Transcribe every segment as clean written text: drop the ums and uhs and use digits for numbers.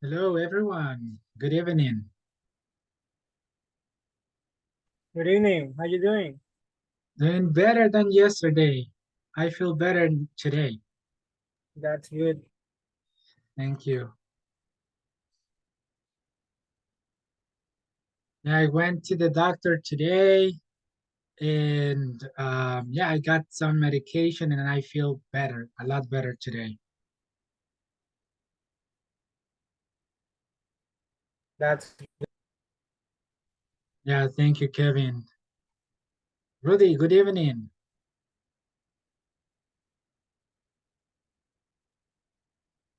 Hello, everyone. Good evening. Good evening. How you doing? Doing better than yesterday. I feel better today. That's good. Thank you. Yeah, I went to the doctor today and yeah, I got some medication and I feel better, a lot better today. That's Yeah, thank you, Kevin. Rudy, good evening.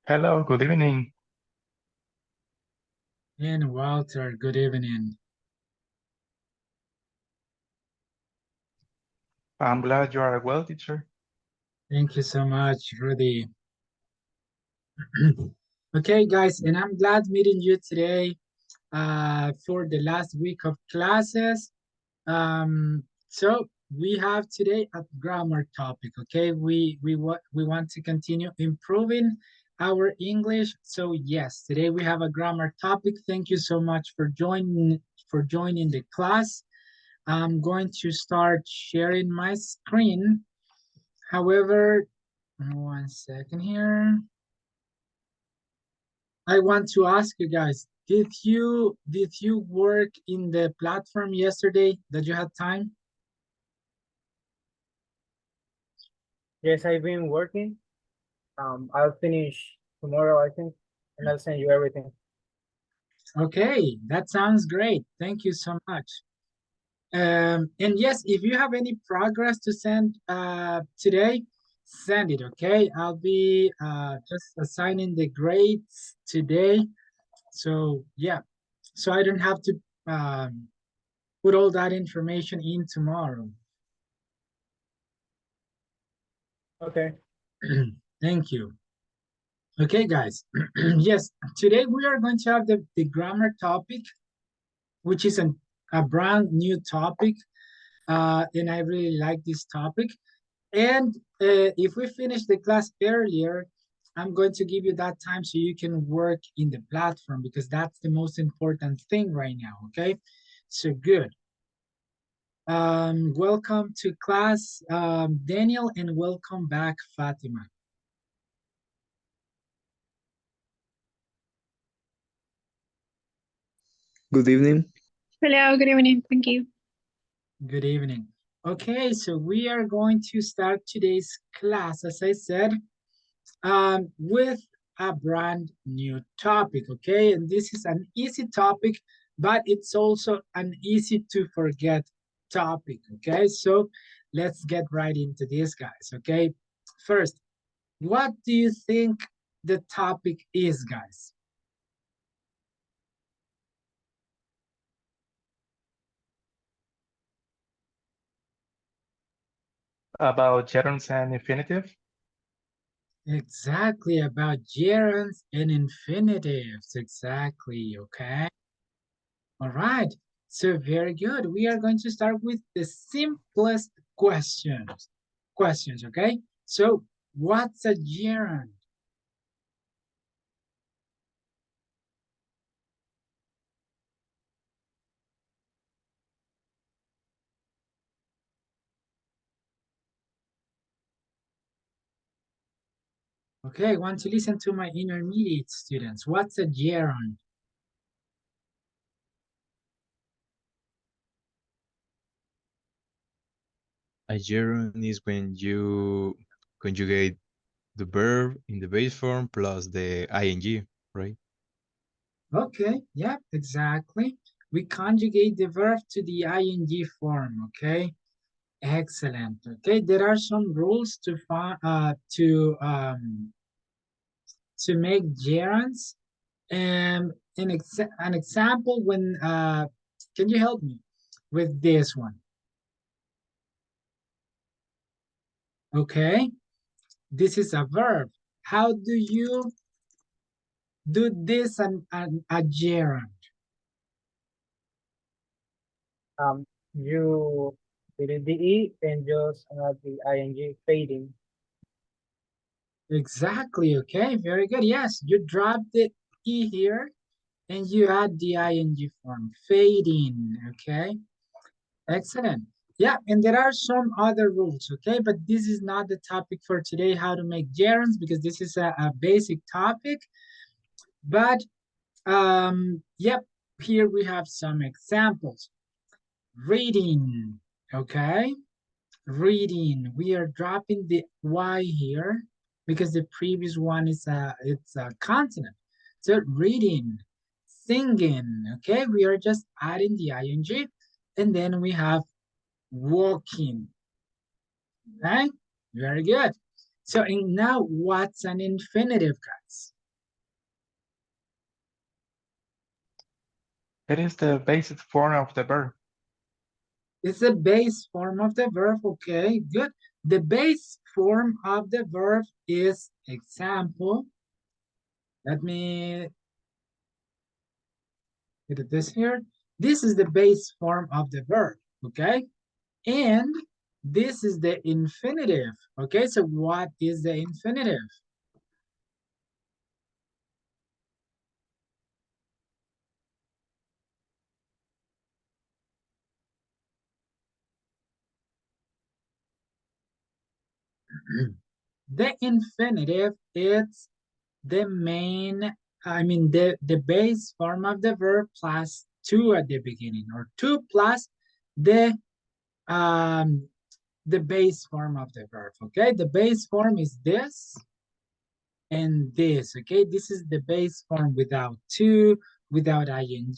Hello, good evening. And Walter, good evening. I'm glad you are well, teacher. Thank you so much, Rudy. Okay, guys, and I'm glad meeting you today for the last week of classes. So we have today a grammar topic. Okay, we want to continue improving our English. So yes, today we have a grammar topic. Thank you so much for joining the class. I'm going to start sharing my screen. However, one second here. I want to ask you guys, did you work in the platform yesterday that you had time? yes, I've been working. I'll finish tomorrow, I think, and I'll send you everything. Okay, that sounds great. Thank you so much. And yes, if you have any progress to send today, send it, okay? I'll be just assigning the grades today. So yeah, so I don't have to put all that information in tomorrow. Okay. Thank you. Okay, guys. Yes, today we are going to have the grammar topic, which is a brand new topic. And I really like this topic. And if we finish the class earlier, I'm going to give you that time so you can work in the platform because that's the most important thing right now, okay? So good. Welcome to class, Daniel, and welcome back, Fatima. Good evening. Hello, good evening. Thank you. Good evening. Okay, so we are going to start today's class, as I said, with a brand new topic, okay? And this is an easy topic, but it's also an easy to forget topic, okay? So let's get right into this, guys, okay? First, what do you think the topic is, guys? About gerunds and infinitive. Exactly, about gerunds and infinitives, exactly, okay? All right, so very good. We are going to start with the simplest questions, okay? So what's a gerund? Okay, I want to listen to my intermediate students. What's a gerund? A gerund is when you conjugate the verb in the base form plus the ing, right? Okay, yeah, exactly. We conjugate the verb to the ing form, okay? Excellent. Okay, there are some rules to make gerunds. An example when can you help me with this one? Okay, this is a verb. How do you do this and a gerund? Um, you delete the E and just add the ing fading. Exactly. Okay, very good. Yes, you dropped it. E here, and you add the ing form, fading, okay? Excellent. Yeah, and there are some other rules, okay? But this is not the topic for today, how to make gerunds, because this is a basic topic. But, yep, here we have some examples. Reading, okay? Reading, we are dropping the Y here because the previous one is it's a consonant. So reading, singing, okay? We are just adding the ing, and then we have walking, right? Very good. So and now what's an infinitive, guys? It is the basic form of the verb. It's the base form of the verb, okay, good. The base form of the verb is example. Let me get this here. This is the base form of the verb, okay? And this is the infinitive, okay? So what is the infinitive? The infinitive is the main, the base form of the verb plus two at the beginning, or two plus the um, the base form of the verb, okay? The base form is this and this, okay? This is the base form without to, without ing,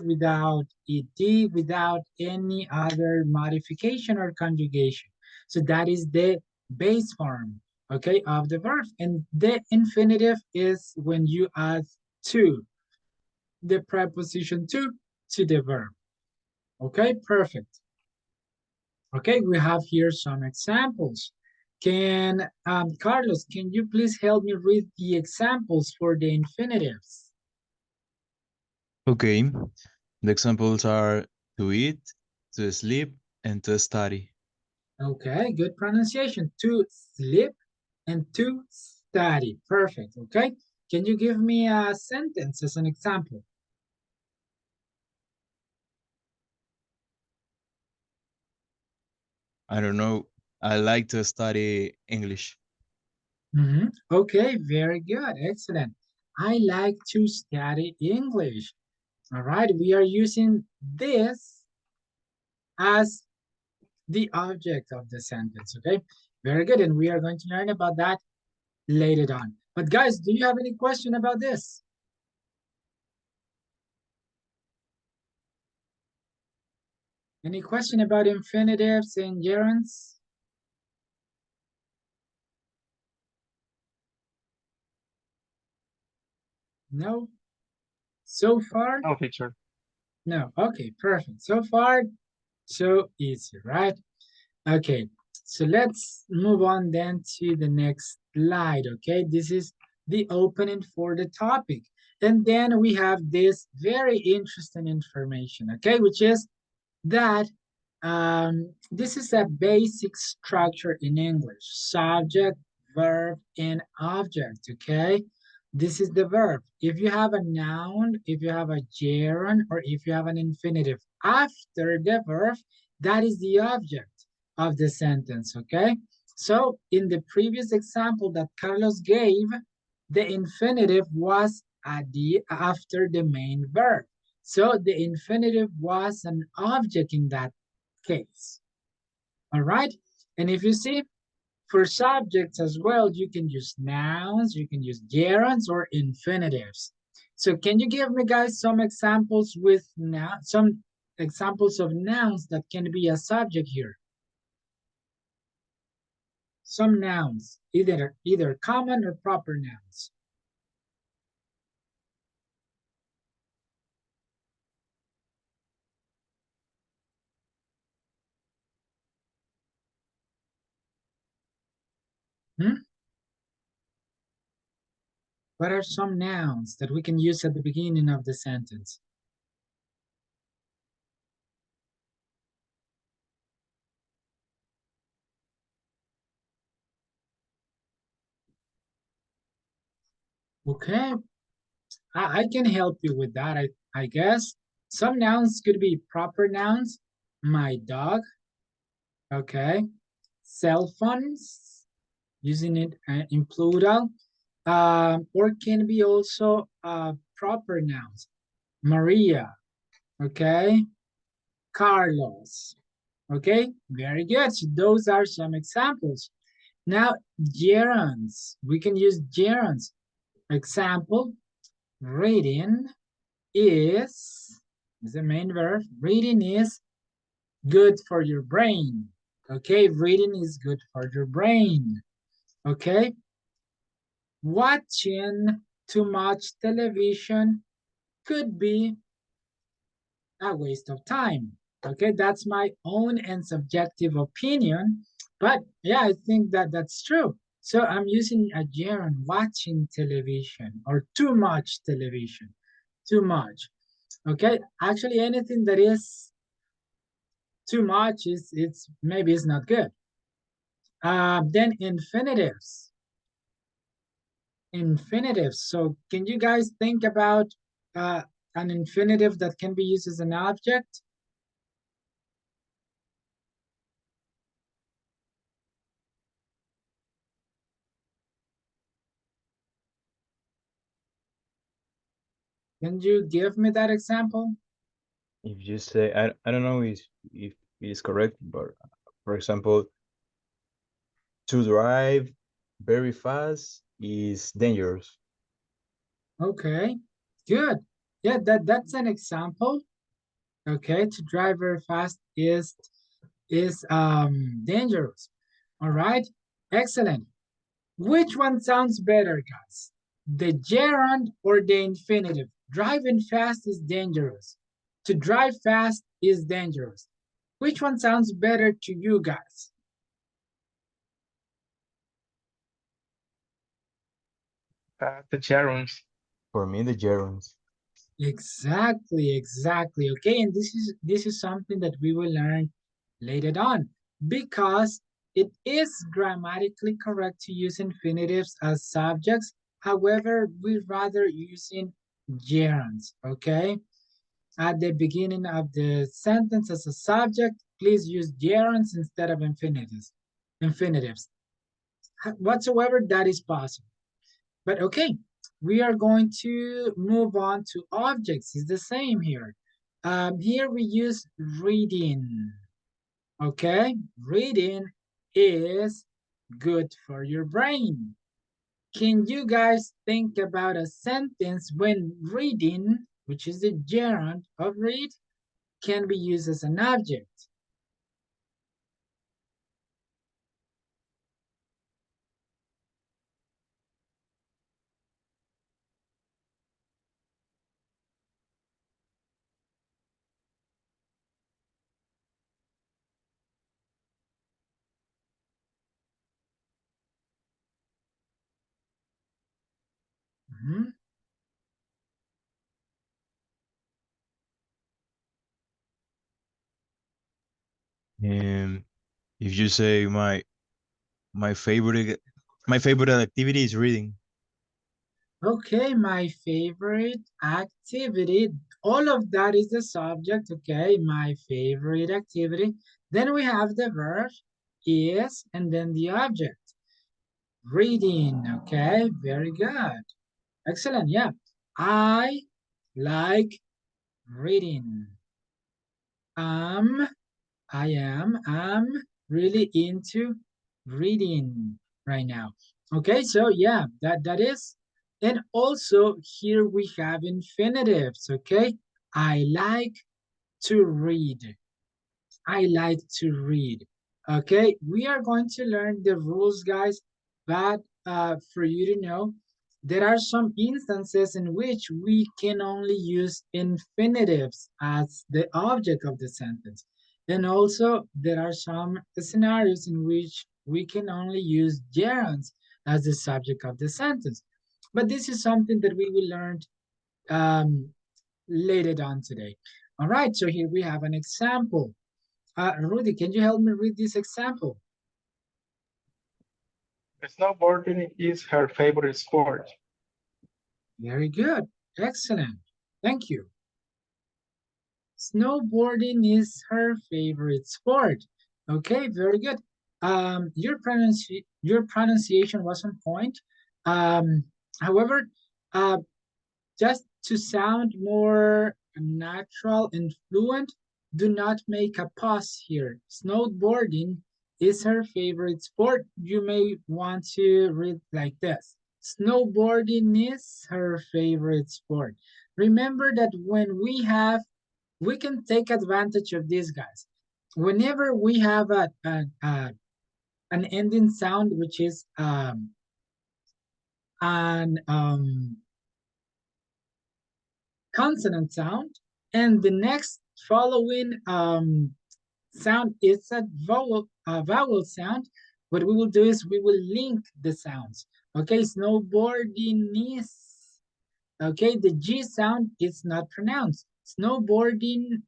without ed, without any other modification or conjugation. So that is the base form, okay, of the verb. And the infinitive is when you add to, the preposition to the verb. Okay, perfect. Okay, we have here some examples. Carlos, can you please help me read the examples for the infinitives? Okay. The examples are to eat, to sleep, and to study. Okay, good pronunciation. To sleep and to study. Perfect, okay? Can you give me a sentence as an example? I don't know. I like to study English. Okay, very good, excellent. I like to study English. All right, we are using this as the object of the sentence, okay? Very good, and we are going to learn about that later on. But guys, do you have any question about this? Any question about infinitives and gerunds? No? So far? No, teacher. No. Okay, perfect. So far, so easy, right? Okay, so let's move on then to the next slide, okay? This is the opening for the topic. And then we have this very interesting information, okay? Which is that this is a basic structure in English: subject, verb, and object, okay? This is the verb. If you have a noun, if you have a gerund, or if you have an infinitive after the verb, that is the object of the sentence, okay? So in the previous example that Carlos gave, the infinitive was after the main verb. So the infinitive was an object in that case. All right. And if you see, for subjects as well, you can use nouns, you can use gerunds or infinitives. So can you give me, guys, some examples with some examples of nouns that can be a subject here? Some nouns, either common or proper nouns. Hmm? What are some nouns that we can use at the beginning of the sentence? Okay, I can help you with that, I guess. Some nouns could be proper nouns. My dog, okay. Cell phones, using it in plural, or can be also proper nouns. Maria, okay. Carlos, okay. Very good. So those are some examples. Now, gerunds. We can use gerunds. Example, reading is the main verb. Reading is good for your brain. Okay, reading is good for your brain. Okay, watching too much television could be a waste of time. Okay, that's my own and subjective opinion, but yeah, I think that that's true. So I'm using a gerund, watching television or too much television, too much. Okay, actually anything that is too much is it's maybe it's not good. Then infinitives. Infinitives. So can you guys think about an infinitive that can be used as an object? Can you give me that example? If you say, I don't know if it is correct, but for example, to drive very fast is dangerous. Okay, good. Yeah, that's an example. Okay, to drive very fast is dangerous. All right, excellent. Which one sounds better, guys? The gerund or the infinitive? Driving fast is dangerous. To drive fast is dangerous. Which one sounds better to you guys? The gerunds. For me, the gerunds. Exactly. Okay, and this is something that we will learn later on because it is grammatically correct to use infinitives as subjects. However, we rather using gerunds, okay? At the beginning of the sentence as a subject, please use gerunds instead of infinitives. Infinitives. Whatsoever that is possible. But okay, we are going to move on to objects. It's the same here. Here we use reading. Okay, reading is good for your brain. Can you guys think about a sentence when reading, which is the gerund of read, can be used as an object? Mhm. And if you say my favorite activity is reading. Okay, my favorite activity. All of that is the subject, okay? My favorite activity. Then we have the verb is and then the object. Reading, okay? Very good. Excellent, yeah. I like reading. Um, I'm really into reading right now. Okay, so yeah, that is. And also here we have infinitives, okay? I like to read. I like to read. Okay, we are going to learn the rules, guys, but for you to know, there are some instances in which we can only use infinitives as the object of the sentence. And also, there are some scenarios in which we can only use gerunds as the subject of the sentence. But this is something that we will learn um, later on today. All right, so here we have an example. Rudy, can you help me read this example? Snowboarding is her favorite sport. Very good. Excellent. Thank you. Snowboarding is her favorite sport. Okay, very good. Your pronunciation was on point. However, uh, just to sound more natural and fluent, do not make a pause here. Snowboarding is her favorite sport. You may want to read like this. Snowboarding is her favorite sport. Remember that when we can take advantage of these guys. Whenever we have an ending sound, which is an consonant sound, and the next following sound is a vowel sound, what we will do is we will link the sounds. Okay, snowboarding is, okay, the G sound is not pronounced. Snowboarding,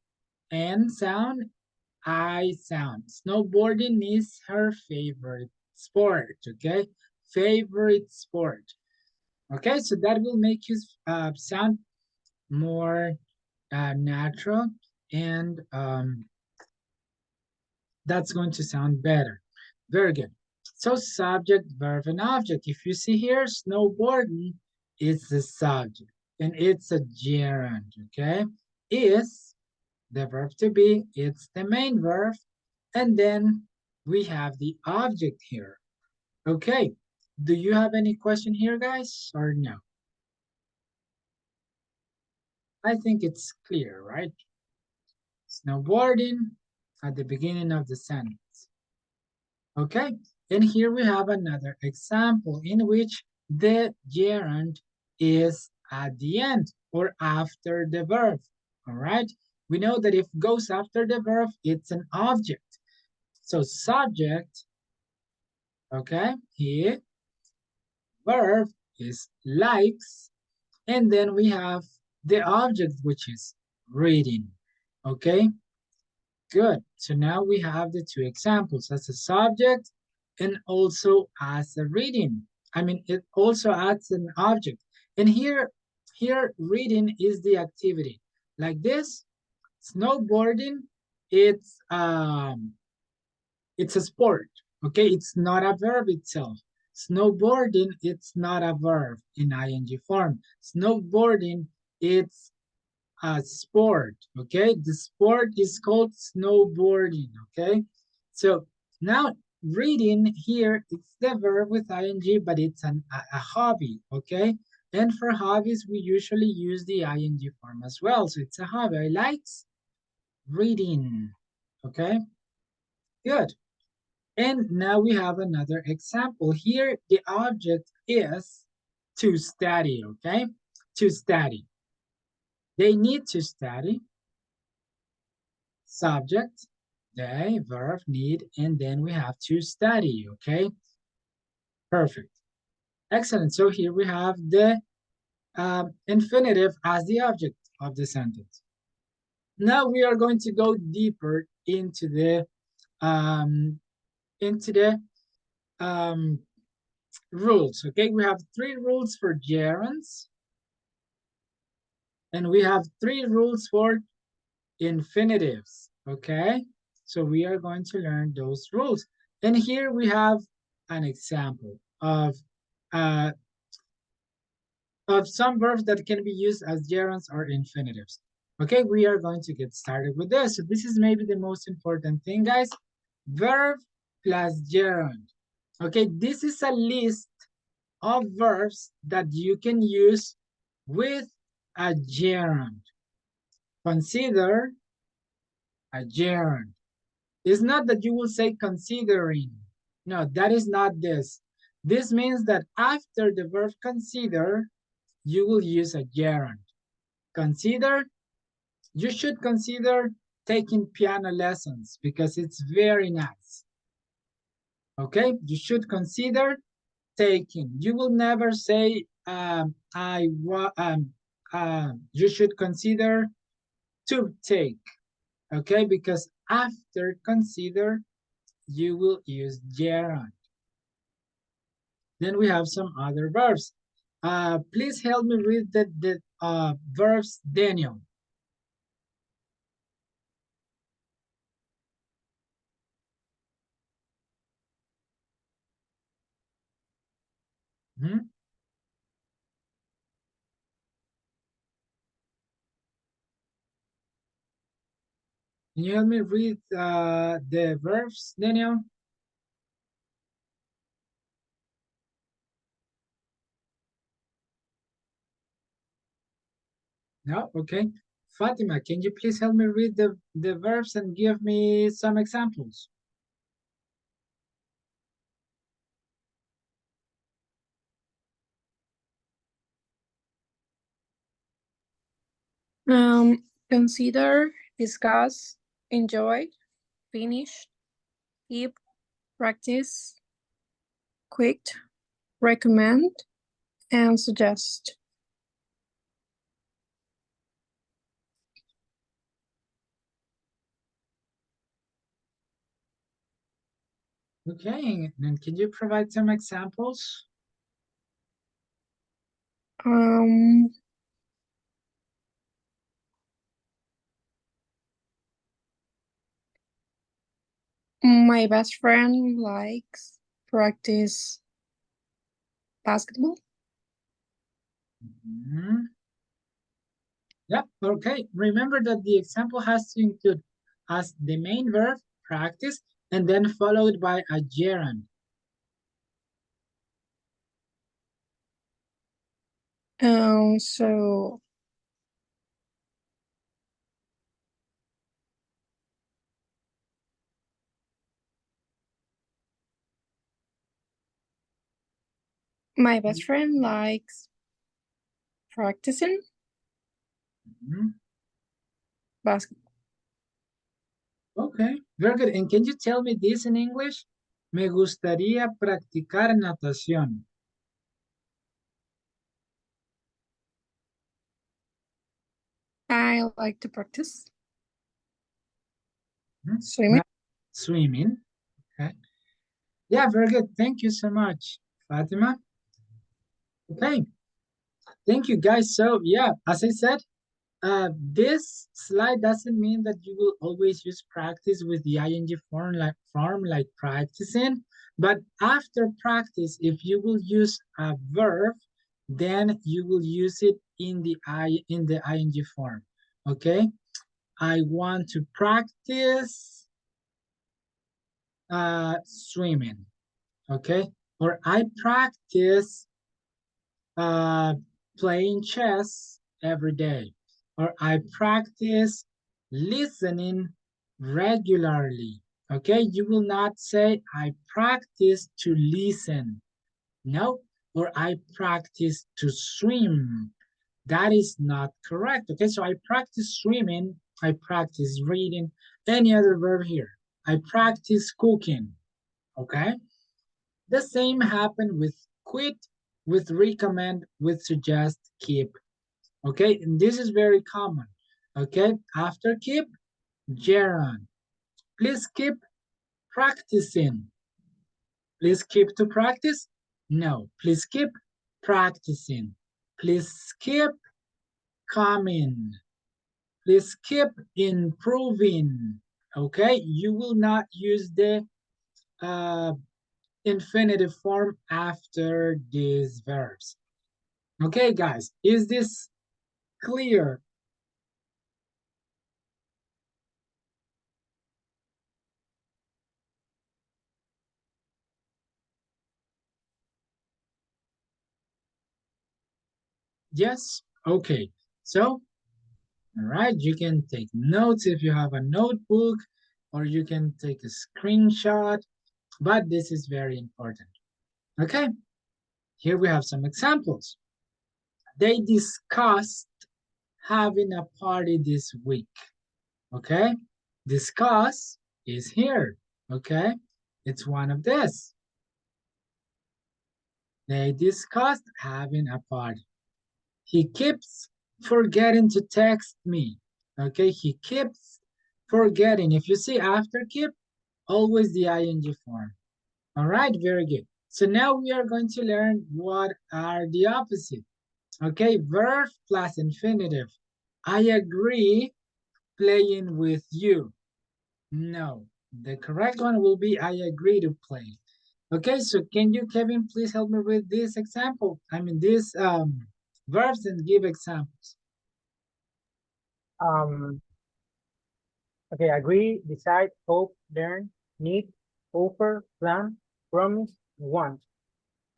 N sound, I sound. Snowboarding is her favorite sport, okay? Favorite sport. Okay, so that will make you sound more natural, and that's going to sound better. Very good. So subject, verb, and object. If you see here, snowboarding is the subject, and it's a gerund, okay? Is the verb to be, it's the main verb, and then we have the object here. Okay, do you have any question here, guys, or no? I think it's clear, right? Snowboarding at the beginning of the sentence. Okay, and here we have another example in which the gerund is at the end or after the verb. All right, we know that if it goes after the verb, it's an object. So subject, okay, here, verb is likes, and then we have the object, which is reading, okay? Good, so now we have the two examples as a subject and also as a reading. I mean, it also adds an object. And here reading is the activity. Like this, snowboarding, it's a sport, okay? It's not a verb itself. Snowboarding, it's not a verb in ing form. Snowboarding, it's a sport, okay? The sport is called snowboarding, okay? So now reading here, it's the verb with ing, but it's a hobby, okay? And for hobbies, we usually use the ing form as well. So it's a hobby. I like reading, okay? Good. And now we have another example. Here, the object is to study, okay? To study. They need to study. Subject, they, verb, need, and then we have to study, okay? Perfect. Excellent. So here we have the infinitive as the object of the sentence. Now we are going to go deeper into the rules, okay? We have 3 rules for gerunds, and we have 3 rules for infinitives, okay? So we are going to learn those rules. And here we have an example of some verbs that can be used as gerunds or infinitives. Okay, we are going to get started with this. So this is maybe the most important thing, guys. Verb plus gerund. Okay, this is a list of verbs that you can use with a gerund. Consider a gerund. It's not that you will say considering. No, that is not this. This means that after the verb consider, you will use a gerund. Consider, you should consider taking piano lessons because it's very nice. Okay, you should consider taking. You will never say, you should consider to take. Okay, because after consider, you will use gerund. Then we have some other verbs. Please help me read the verbs, Daniel. Hmm? Can you help me read the verbs, Daniel? No? Okay. Fatima, can you please help me read the verbs and give me some examples? Consider, discuss, enjoy, finish, keep, practice, quit, recommend, and suggest. Okay, and can you provide some examples? Um, my best friend likes practice basketball. Mhm. Yep, okay. Remember that the example has to include as the main verb, practice, and then followed by a gerund. So my best friend likes practicing Mhm. basketball. Okay, very good. And can you tell me this in English? Me gustaría practicar natación. I like to practice Mhm. swimming. Swimming. Okay. Yeah, very good. Thank you so much, Fatima. Okay, thank you guys. So yeah, as I said, this slide doesn't mean that you will always use practice with the ing form like practicing, but after practice, if you will use a verb, then you will use it in the ing form. Okay, I want to practice swimming. Okay, or I practice uh, playing chess every day, or I practice listening regularly. Okay, you will not say I practice to listen. No, or I practice to swim. That is not correct. Okay, so I practice swimming, I practice reading, any other verb here. I practice cooking. Okay, the same happened with quit, with recommend, with suggest, keep. Okay, and this is very common. Okay, after keep, gerund. Please keep practicing. Please keep to practice? No, please keep practicing. Please keep coming. Please keep improving. Okay, you will not use the uh, infinitive form after these verbs. Okay, guys, is this clear? Yes? Okay. So, all right, you can take notes if you have a notebook, or you can take a screenshot, but this is very important. Okay, here we have some examples. They discussed having a party this week. Okay, discuss is here. Okay, it's one of this. They discussed having a party. He keeps forgetting to text me. Okay, he keeps forgetting. If you see after keep, always the ing form. All right, very good. So now we are going to learn what are the opposite. Okay, verb plus infinitive. I agree playing with you. No, the correct one will be I agree to play. Okay, so can you, Kevin, please help me with this example? I mean, these verbs and give examples. Um, okay, agree, decide, hope, learn, need, offer, plan, promise, want.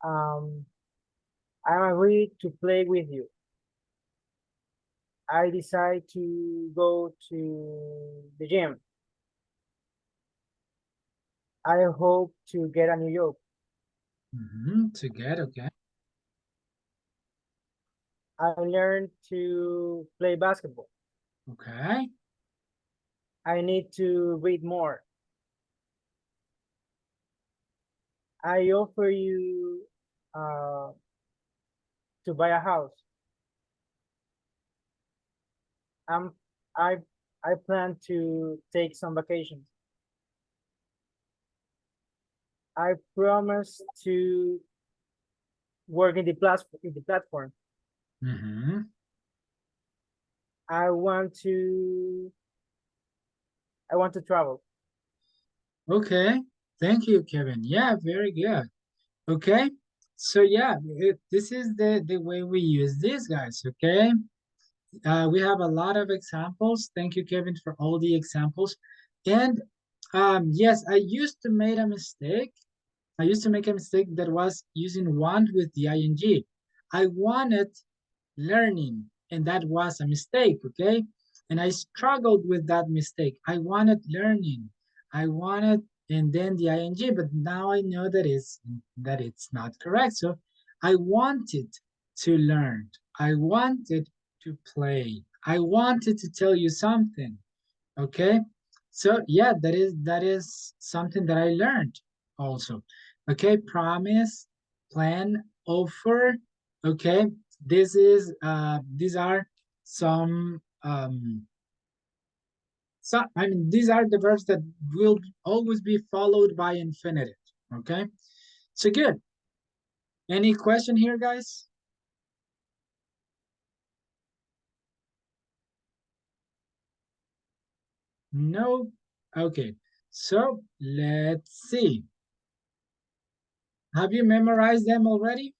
I agree to play with you. I decide to go to the gym. I hope to get a new job. To get, okay. I learned to play basketball. Okay. I need to read more. I offer you to buy a house. I'm I I plan to take some vacations. I promise to work in the platform. I want to travel. Okay. Thank you, Kevin. Yeah, very good. Okay. So yeah, this is the way we use these guys, okay? We have a lot of examples. Thank you, Kevin, for all the examples. And yes, I used to make a mistake. I used to make a mistake that was using want with the ing. I wanted learning, and that was a mistake, okay? And I struggled with that mistake. I wanted learning. I wanted, and then the ing, but now I know that it's not correct. So I wanted to learn. I wanted to play. I wanted to tell you something. Okay. So yeah, that is something that I learned also. Okay, promise, plan, offer. Okay, these are some so I mean these are the verbs that will always be followed by infinitive. Okay, so good. Any question here, guys? No? Okay, so let's see. Have you memorized them already?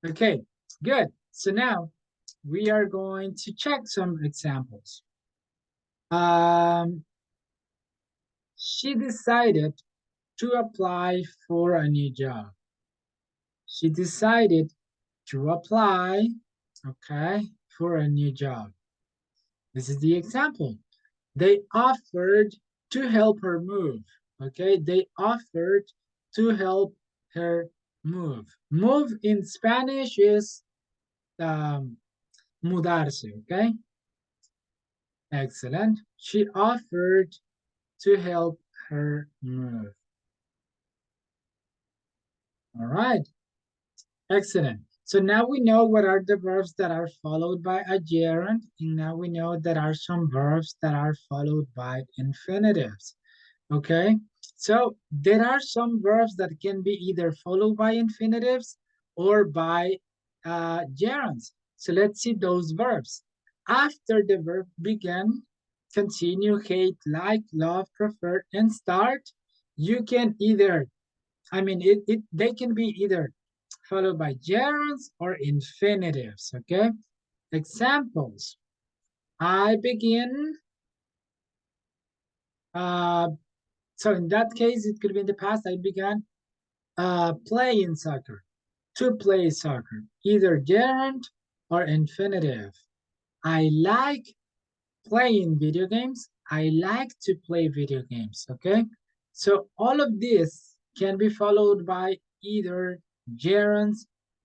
Okay, good. So now we are going to check some examples. She decided to apply for a new job. She decided to apply, okay, for a new job. This is the example. They offered to help her move, okay? They offered to help her move. Move in Spanish is mudarse, okay? Excellent. She offered to help her move. All right. Excellent. So now we know what are the verbs that are followed by a gerund, and now we know that are some verbs that are followed by infinitives. Okay, so there are some verbs that can be either followed by infinitives or by gerunds. So let's see those verbs. After the verb begin, continue, hate, like, love, prefer, and start, you can either, I mean, they can be either followed by gerunds or infinitives, okay? Examples. I begin, so in that case, it could be in the past, I began playing soccer, to play soccer, either gerund or infinitive. I like playing video games. I like to play video games, okay? So all of this can be followed by either gerunds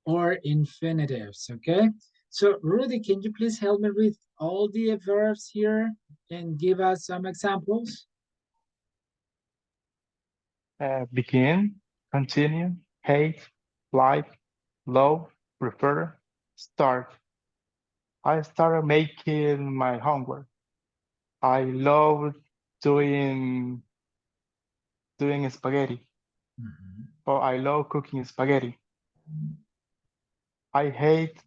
or infinitives, okay? So Rudy, can you please help me with all the verbs here and give us some examples? Begin, continue, hate, like, love, prefer, start. I started making my homework. I love doing spaghetti. Mhm. Or I love cooking spaghetti. I hate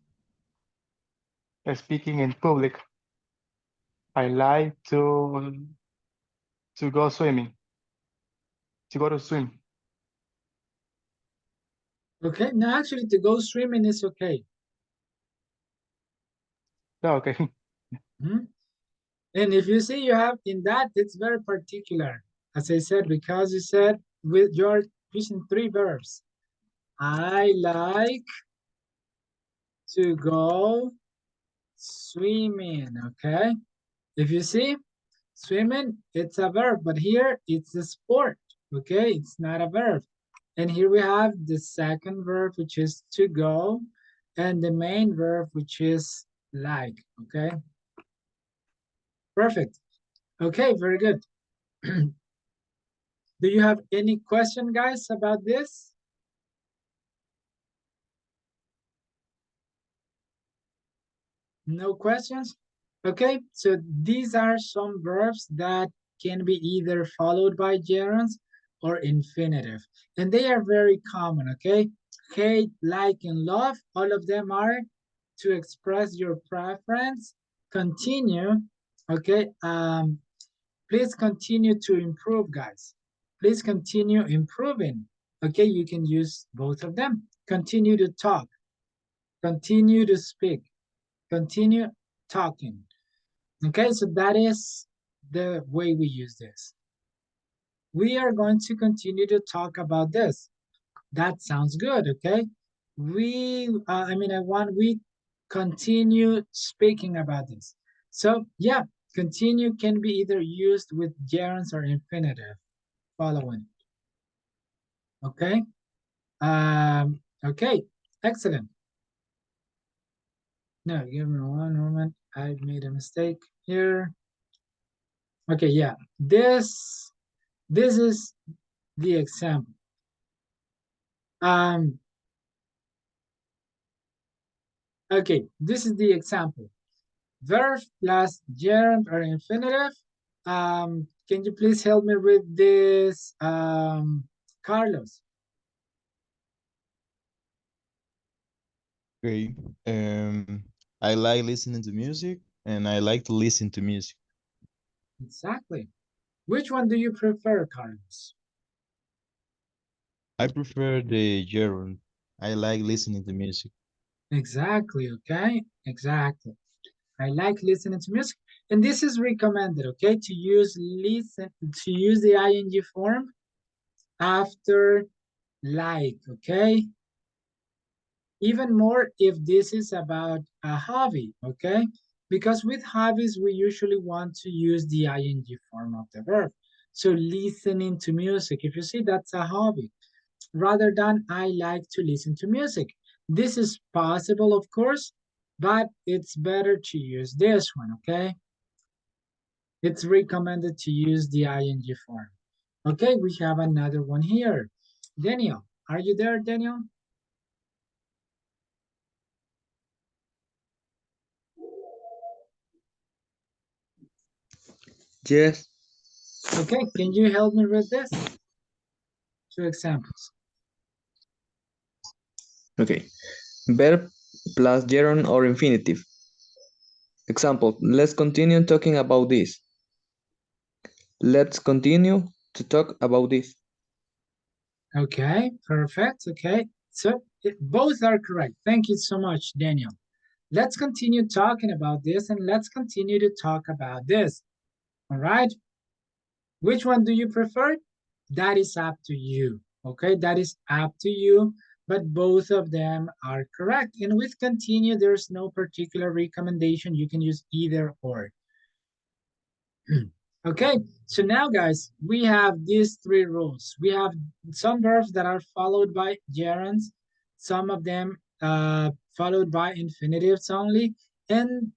speaking in public. I like to go swimming, to go to swim. Okay, now actually to go swimming is okay. Yeah, okay. Mhm. And if you see you have in that, it's very particular. As I said, because you said with you're using three verbs. I like to go swimming, okay? If you see, swimming, it's a verb, but here it's a sport, okay? It's not a verb. And here we have the second verb, which is to go, and the main verb, which is like, okay? Perfect. Okay, very good. Do you have any question, guys, about this? No questions? Okay, so these are some verbs that can be either followed by gerunds or infinitive. And they are very common, okay? Hate, like, and love, all of them are to express your preference. Continue, okay? Please continue to improve, guys. Please continue improving. Okay, you can use both of them. Continue to talk, continue to speak, continue talking. Okay, so that is the way we use this. We are going to continue to talk about this. That sounds good, okay? I want we continue speaking about this. So yeah, continue can be either used with gerunds or infinitive following. Okay, okay, excellent. No, give me one moment. I made a mistake here. Okay, yeah, this is the example. Um, okay, this is the example. Verb plus gerund or infinitive. Can you please help me with this, Carlos? Okay. I like listening to music and I like to listen to music. Exactly. Which one do you prefer, Carlos? I prefer the gerund. I like listening to music. Exactly, okay? Exactly. I like listening to music. And this is recommended, okay? To use the ing form after like, okay? Even more if this is about a hobby, okay? Because with hobbies, we usually want to use the ing form of the verb. So listening to music, if you see that's a hobby, rather than I like to listen to music. This is possible, of course, but it's better to use this one, okay? It's recommended to use the ing form. Okay, we have another one here. Daniel, are you there, Daniel? Yes. Okay, can you help me with this? Two examples. Okay. Verb plus gerund or infinitive. Example, let's continue talking about this. Let's continue to talk about this. Okay, perfect. Okay, so both are correct. Thank you so much, Daniel. Let's continue talking about this and let's continue to talk about this. All right. Which one do you prefer? That is up to you. Okay, that is up to you, but both of them are correct. And with continue, there's no particular recommendation. You can use either or. Okay, so now guys, we have these three rules. We have some verbs that are followed by gerunds, some of them followed by infinitives only, and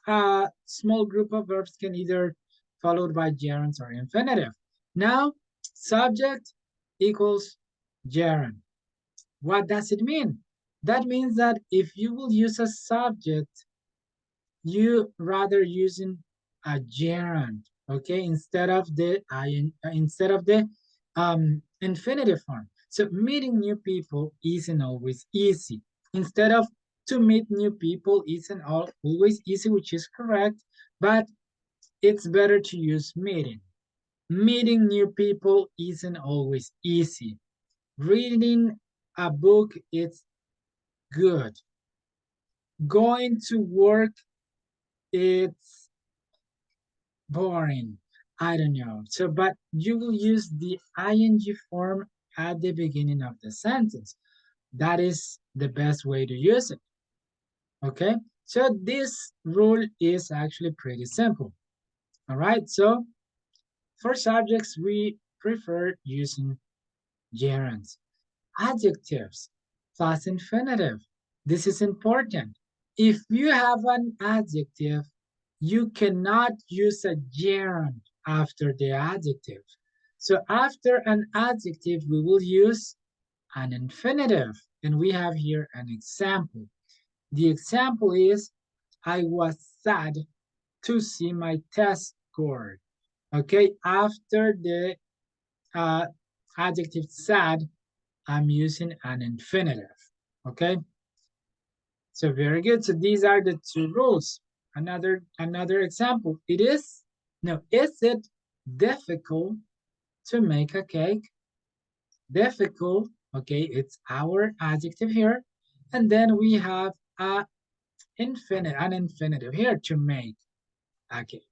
a small group of verbs can either followed by gerunds or infinitive. Now, subject equals gerund. What does it mean? That means that if you will use a subject, you rather using a gerund. okay, instead of the infinitive form. So meeting new people isn't always easy. Instead of to meet new people isn't always easy, which is correct, but it's better to use meeting. Meeting new people isn't always easy. Reading a book is good. Going to work, it's boring. I don't know. So, but you will use the ing form at the beginning of the sentence. That is the best way to use it. Okay, so this rule is actually pretty simple. All right, so for subjects, we prefer using gerunds. Adjectives plus infinitive. This is important. If you have an adjective, you cannot use a gerund after the adjective. So after an adjective, we will use an infinitive. And we have here an example. The example is, I was sad to see my test score. Okay, after the uh, adjective sad, I'm using an infinitive. Okay, so very good. So these are the two rules. Another example. Is it difficult to make a cake? Difficult, okay, it's our adjective here. And then we have an infinitive here, to make a cake.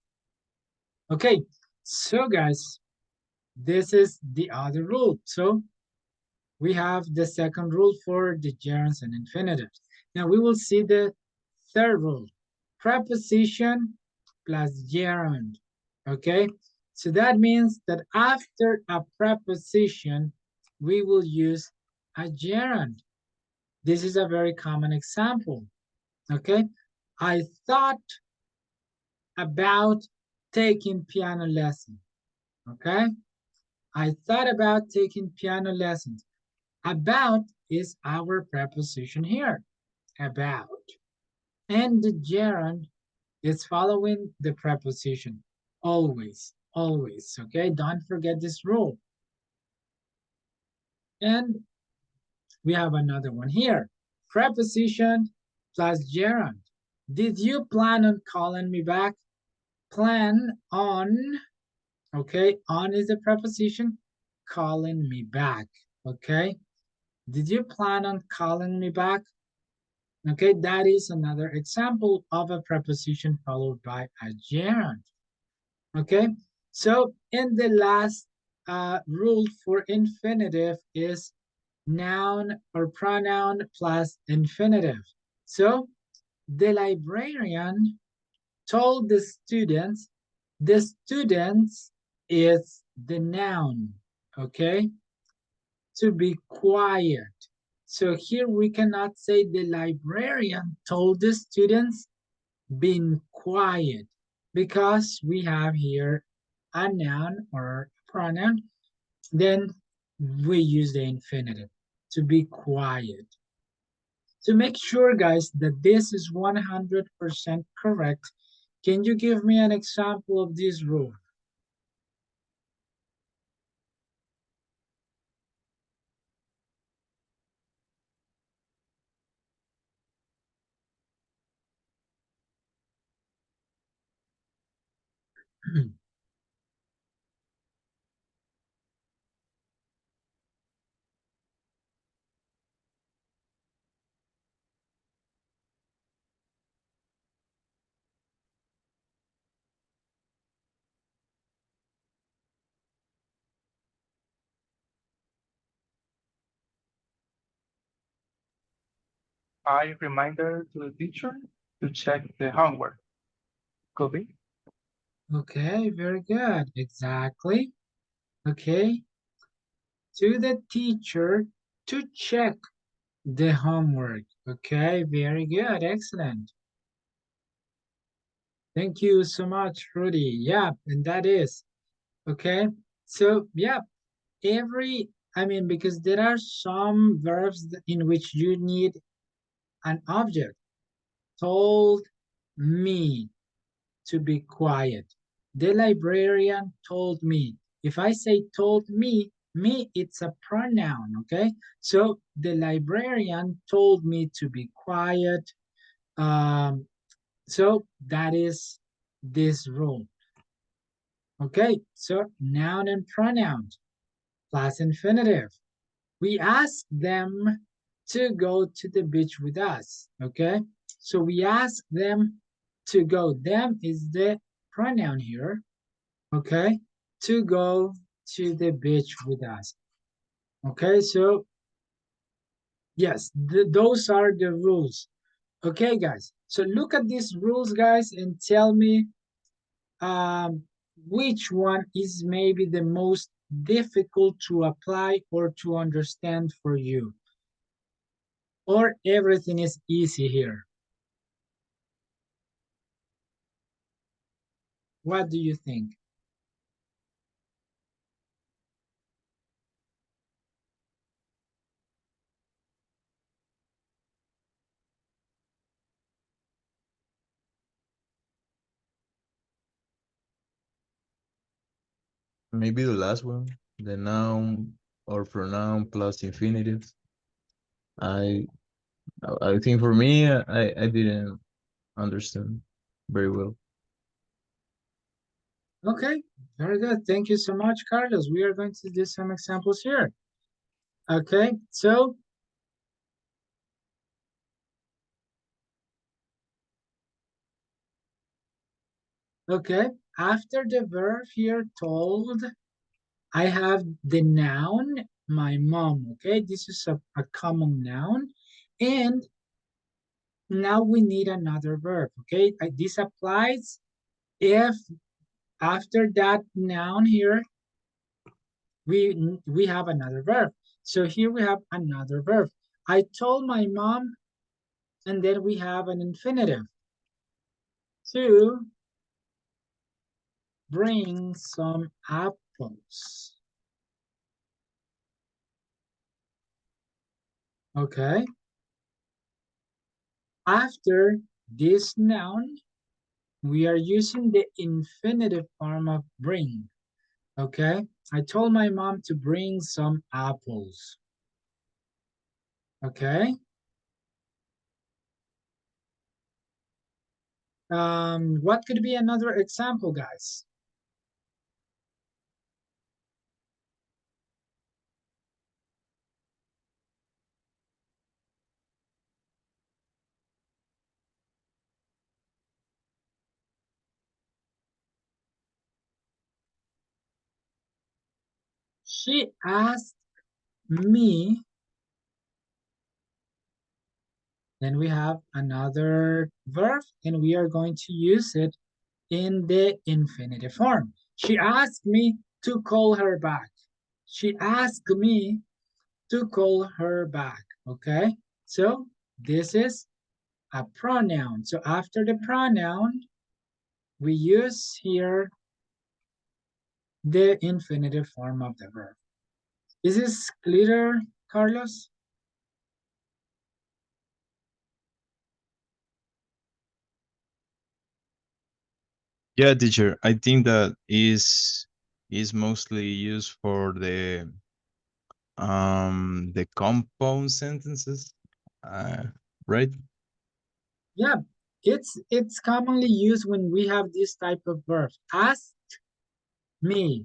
Okay, so guys, this is the other rule. So we have the second rule for the gerunds and infinitives. Now we will see the third rule, preposition plus gerund. Okay, so that means that after a preposition, we will use a gerund. This is a very common example. Okay, I thought about taking piano lessons. Okay, I thought about taking piano lessons. About is our preposition here, about. And the gerund is following the preposition, always, always, okay? Don't forget this rule. And we have another one here, preposition plus gerund. Did you plan on calling me back? Plan on, okay? On is the preposition, calling me back, okay? Did you plan on calling me back? Okay, that is another example of a preposition followed by a gerund. Okay, so in the last rule for infinitive is noun or pronoun plus infinitive. So the librarian told the students is the noun, okay, to be quiet. So here we cannot say the librarian told the students being quiet because we have here a noun or a pronoun. Then we use the infinitive to be quiet. To make sure, guys, that this is 100% correct, can you give me an example of this rule? I reminder to the teacher to check the homework. Could be. Okay, very good. Exactly. Okay. To the teacher to check the homework. Okay, very good. Excellent. Thank you so much, Rudy. Yeah, and that is okay. So, yeah, because there are some verbs in which you need an object. Told me to be quiet. The librarian told me. If I say told me, it's a pronoun, okay? So the librarian told me to be quiet. So that is this rule. Okay, so noun and pronouns, plus infinitive. We ask them to go to the beach with us, okay? So we ask them to go. Them is the pronoun here, okay? To go to the beach with us. Okay, so yes, those are the rules. Okay, guys, so look at these rules, guys, and tell me which one is maybe the most difficult to apply or to understand for you, or everything is easy here. What do you think? Maybe the last one, the noun or pronoun plus infinitives. I I think for me, I didn't understand very well. Okay, very good. Thank you so much, Carlos. We are going to do some examples here. Okay, so okay, after the verb here told, I have the noun, my mom. Okay, this is a common noun. And now we need another verb. Okay, this applies if after that noun here, we have another verb. So here we have another verb. I told my mom, and then we have an infinitive. To bring some apples. Okay. After this noun, we are using the infinitive form of bring. Okay. I told my mom to bring some apples. Okay. What could be another example, guys? She asked me. Then we have another verb, and we are going to use it in the infinitive form. She asked me to call her back. She asked me to call her back. Okay, so this is a pronoun. So after the pronoun, we use here the infinitive form of the verb. Is this clear, Carlos? Yeah, teacher. I think that is mostly used for the compound sentences. Uh, right? Yeah, it's commonly used when we have this type of verb. Asked me.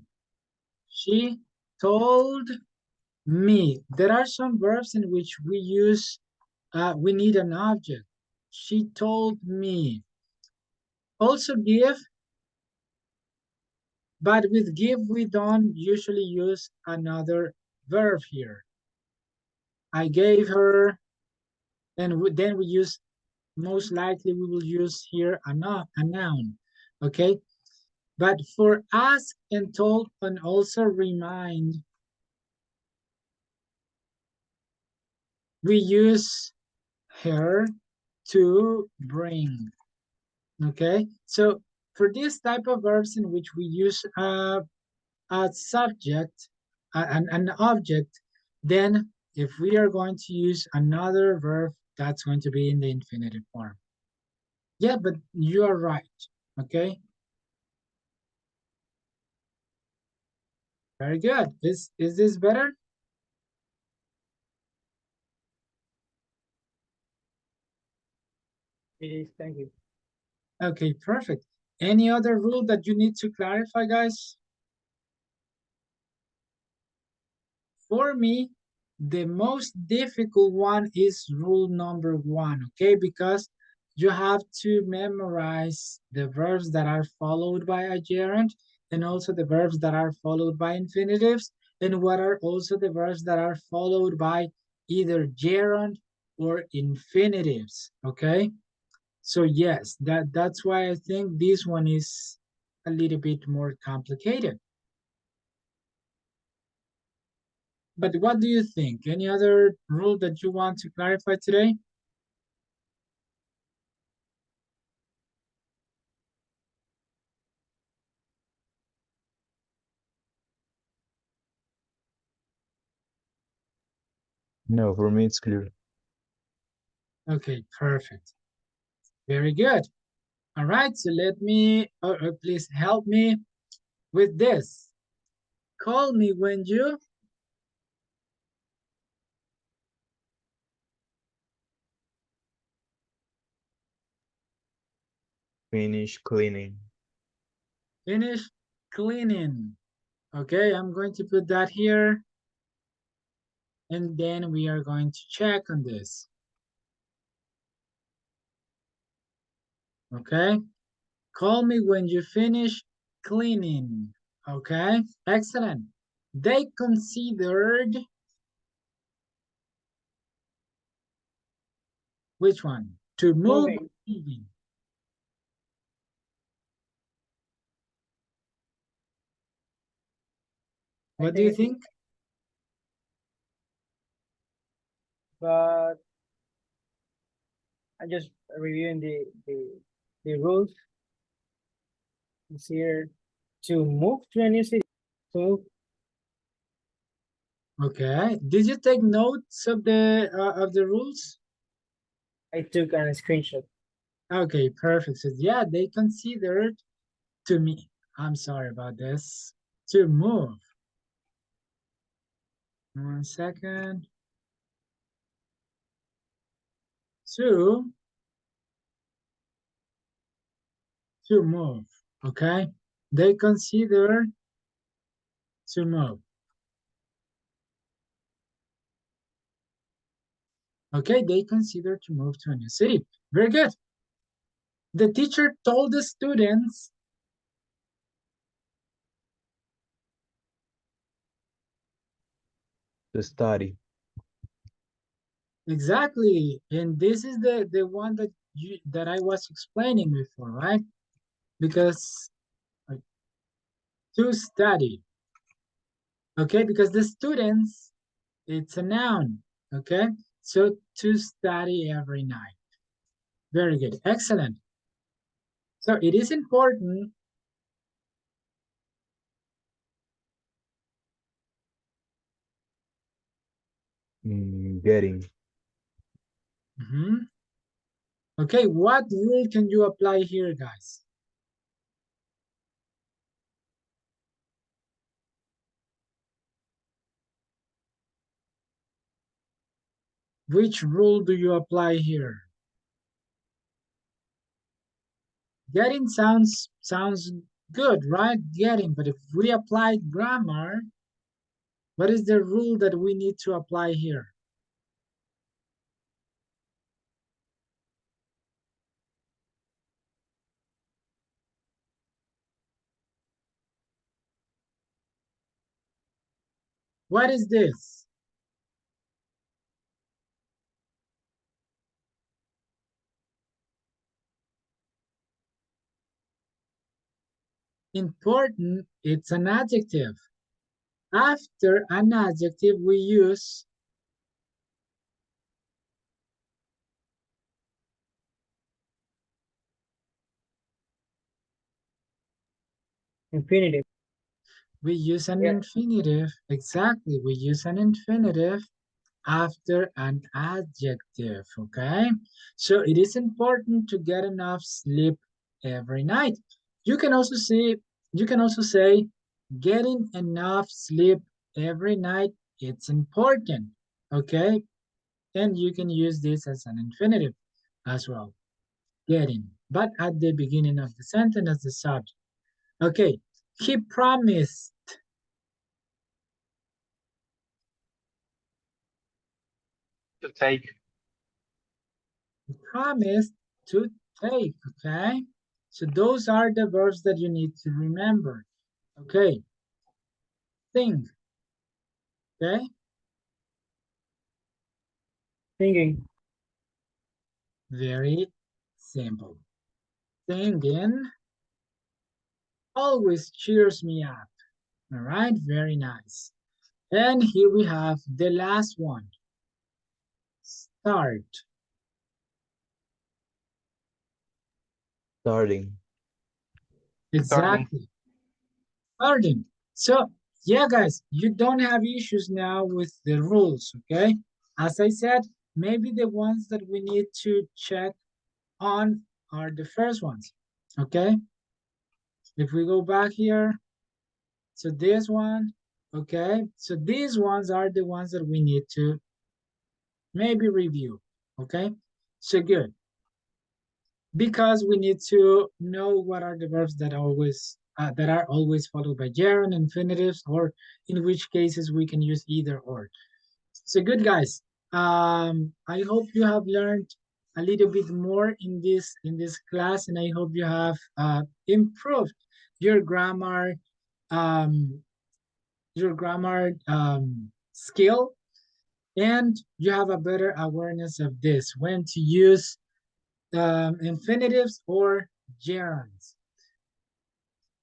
She told me. There are some verbs in which we need an object. She told me. Also give, but with give we don't usually use another verb here. I gave her, and then we use, most likely we will use here a noun, okay? But for ask and told and also remind, we use her to bring, okay? So for this type of verbs in which we use a subject, an object, then if we are going to use another verb, that's going to be in the infinitive form. Yeah, but you are right, okay? Very good. Is this better? It is, thank you. Okay, perfect. Any other rule that you need to clarify, guys? For me, the most difficult one is rule number 1, okay? Because you have to memorize the verbs that are followed by a gerund and also the verbs that are followed by infinitives and what are also the verbs that are followed by either gerund or infinitives, okay? So yes, that's why I think this one is a little bit more complicated. But what do you think? Any other rule that you want to clarify today? No, for me it's clear. Okay, perfect. Very good. All right, so let me, please help me with this. Call me when you Finish cleaning. finish cleaning. Okay, I'm going to put that here. And then we are going to check on this. Okay, call me when you finish cleaning. Okay, excellent. They considered which one? To move. Moving. Moving. I What do you think, think? but I'm just reviewing the rules. It's here to move to a new city. So Okay. Did you take notes of the rules? I took a screenshot. Okay, perfect. So yeah, they considered to me. I'm sorry about this. To move. 1 second. To move. Okay. They consider to move. Okay, they consider to move to a new city. Very good. The teacher told the students To study. exactly, and this is the one that I was explaining before, right? Because to study, okay? Because the students, it's a noun, okay? So to study every night. Very good, excellent. So it is important. Getting. Okay, what rule can you apply here, guys? Which rule do you apply here? Getting sounds good, right? Getting, but if we apply grammar, what is the rule that we need to apply here? What is this? Important, it's an adjective. After an adjective, we use Infinitive. an Yeah. infinitive. Exactly, we use an infinitive after an adjective, okay? So it is important to get enough sleep every night. You can also say Getting enough sleep every night, it's important, okay? And you can use this as an infinitive as well, getting, but at the beginning of the sentence as the subject. Okay, he promised. To take. He promised to take, okay? So those are the verbs that you need to remember. Okay, think, okay? Singing. Very simple. Singing always cheers me up. All right, very nice. And here we have the last one. Start. Starting. Exactly. Starting. So, yeah, guys, you don't have issues now with the rules, okay? As I said, maybe the ones that we need to check on are the first ones, okay? If we go back here, so this one, okay? So these ones are the ones that we need to maybe review, okay? So good. Because we need to know what are the verbs that are always followed by gerund, infinitives, or in which cases we can use either or. So good, guys. I hope you have learned a little bit more in this class, and I hope you have improved your grammar um, skill, and you have a better awareness of this when to use infinitives or gerunds.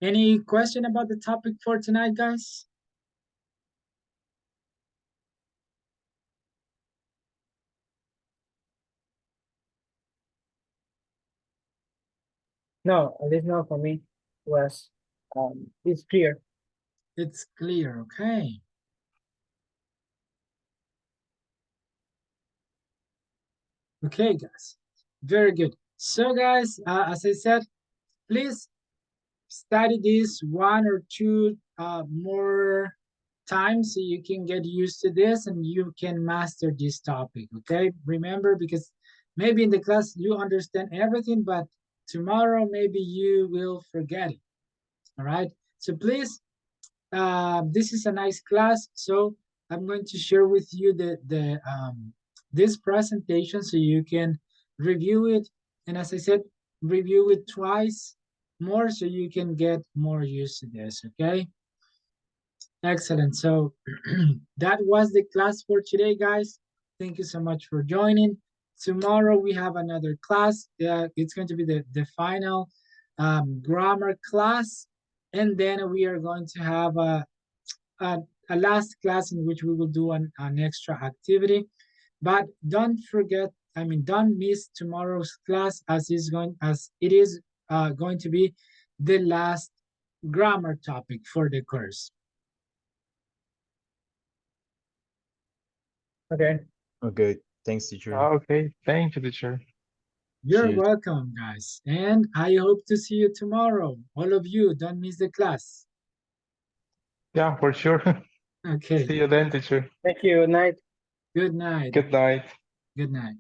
Any question about the topic for tonight, guys? No, at least not for me. Was it's clear. It's clear, okay. Okay, guys, very good. So guys, as I said, please study this one or two more times so you can get used to this and you can master this topic, okay? Remember, because maybe in the class you understand everything, but tomorrow maybe you will forget it, all right? So please, this is a nice class, so I'm going to share with you this presentation so you can review it. And as I said, review it twice more so you can get more used to this, okay? Excellent. So that was the class for today, guys. Thank you so much for joining. Tomorrow we have another class. It's going to be the final grammar class. And then we are going to have a, a last class in which we will do an extra activity. But don't forget, don't miss tomorrow's class as it is going to be the last grammar topic for the course. Okay. Okay. Thanks, teacher. Okay, thank you, teacher. You're Cheers. welcome, guys. And I hope to see you tomorrow. All of you, don't miss the class. Yeah, for sure. Okay. See you then, teacher. Thank you. Good night. Good night. Good night. Good night.